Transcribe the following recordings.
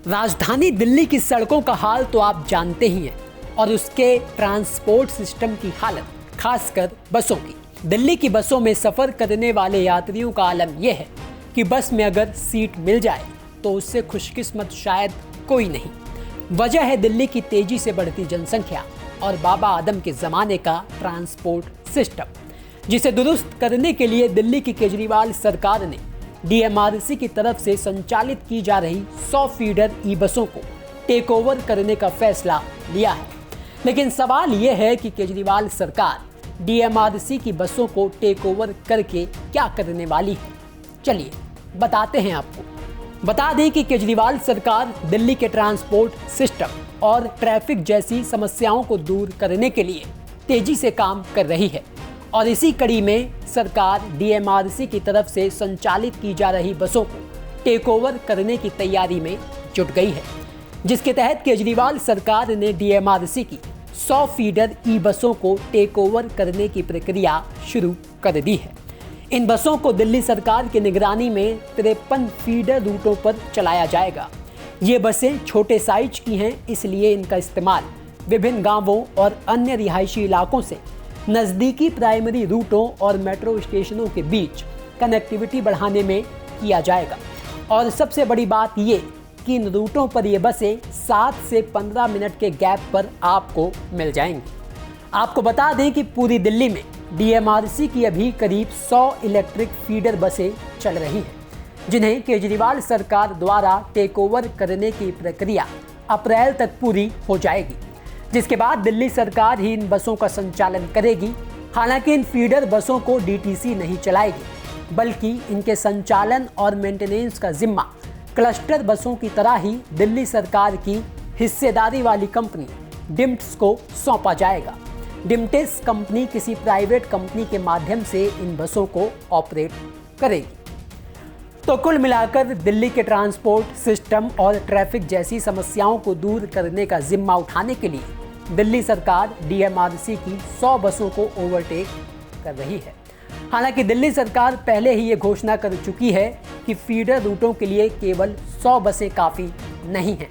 राजधानी दिल्ली की सड़कों का हाल तो आप जानते ही हैं और उसके ट्रांसपोर्ट सिस्टम की हालत, खासकर बसों की। दिल्ली की बसों में सफ़र करने वाले यात्रियों का आलम यह है कि बस में अगर सीट मिल जाए तो उससे खुशकिस्मत शायद कोई नहीं। वजह है दिल्ली की तेजी से बढ़ती जनसंख्या और बाबा आदम के ज़माने का ट्रांसपोर्ट सिस्टम, जिसे दुरुस्त करने के लिए दिल्ली की केजरीवाल सरकार ने डीएमआरसी की तरफ से संचालित की जा रही 100 फीडर ई बसों को टेक ओवर करने का फैसला लिया है। लेकिन सवाल यह है कि केजरीवाल सरकार डीएमआरसी की बसों को टेक ओवर करके क्या करने वाली है। चलिए बताते हैं आपको। बता दें कि केजरीवाल सरकार दिल्ली के ट्रांसपोर्ट सिस्टम और ट्रैफिक जैसी समस्याओं को दूर करने के लिए तेजी से काम कर रही है और इसी कड़ी में सरकार डीएमआरसी की तरफ से संचालित की जा रही बसों को टेक ओवर करने की तैयारी में जुट गई है, जिसके तहत केजरीवाल सरकार ने डीएमआरसी की 100 फीडर ई बसों को टेक ओवर करने की प्रक्रिया शुरू कर दी है। इन बसों को दिल्ली सरकार की निगरानी में 53 फीडर रूटों पर चलाया जाएगा। ये बसें छोटे साइज की हैं, इसलिए इनका इस्तेमाल विभिन्न गांवों और अन्य रिहायशी इलाकों से नज़दीकी प्राइमरी रूटों और मेट्रो स्टेशनों के बीच कनेक्टिविटी बढ़ाने में किया जाएगा। और सबसे बड़ी बात ये कि इन रूटों पर ये बसें 7 से 15 मिनट के गैप पर आपको मिल जाएंगी। आपको बता दें कि पूरी दिल्ली में डीएमआरसी की अभी करीब 100 इलेक्ट्रिक फीडर बसें चल रही हैं, जिन्हें केजरीवाल सरकार द्वारा टेक ओवर करने की प्रक्रिया अप्रैल तक पूरी हो जाएगी, जिसके बाद दिल्ली सरकार ही इन बसों का संचालन करेगी। हालांकि इन फीडर बसों को डीटीसी नहीं चलाएगी, बल्कि इनके संचालन और मेंटेनेंस का जिम्मा क्लस्टर बसों की तरह ही दिल्ली सरकार की हिस्सेदारी वाली कंपनी डिम्ट्स को सौंपा जाएगा। डिम्टेस कंपनी किसी प्राइवेट कंपनी के माध्यम से इन बसों को ऑपरेट करेगी। तो कुल मिलाकर दिल्ली के ट्रांसपोर्ट सिस्टम और ट्रैफिक जैसी समस्याओं को दूर करने का जिम्मा उठाने के लिए दिल्ली सरकार डीएमआरसी की 100 बसों को ओवरटेक कर रही है। हालांकि दिल्ली सरकार पहले ही ये घोषणा कर चुकी है कि फीडर रूटों के लिए केवल 100 बसें काफ़ी नहीं हैं।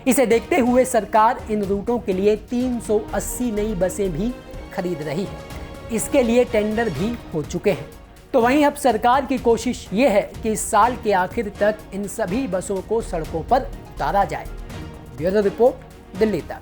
इसे देखते हुए सरकार इन रूटों के लिए 380 नई बसें भी खरीद रही है। इसके लिए टेंडर भी हो चुके हैं। तो वहीं अब सरकार की कोशिश ये है कि इस साल के आखिर तक इन सभी बसों को सड़कों पर उतारा जाए। ब्यूरो रिपोर्ट, दिल्ली तक।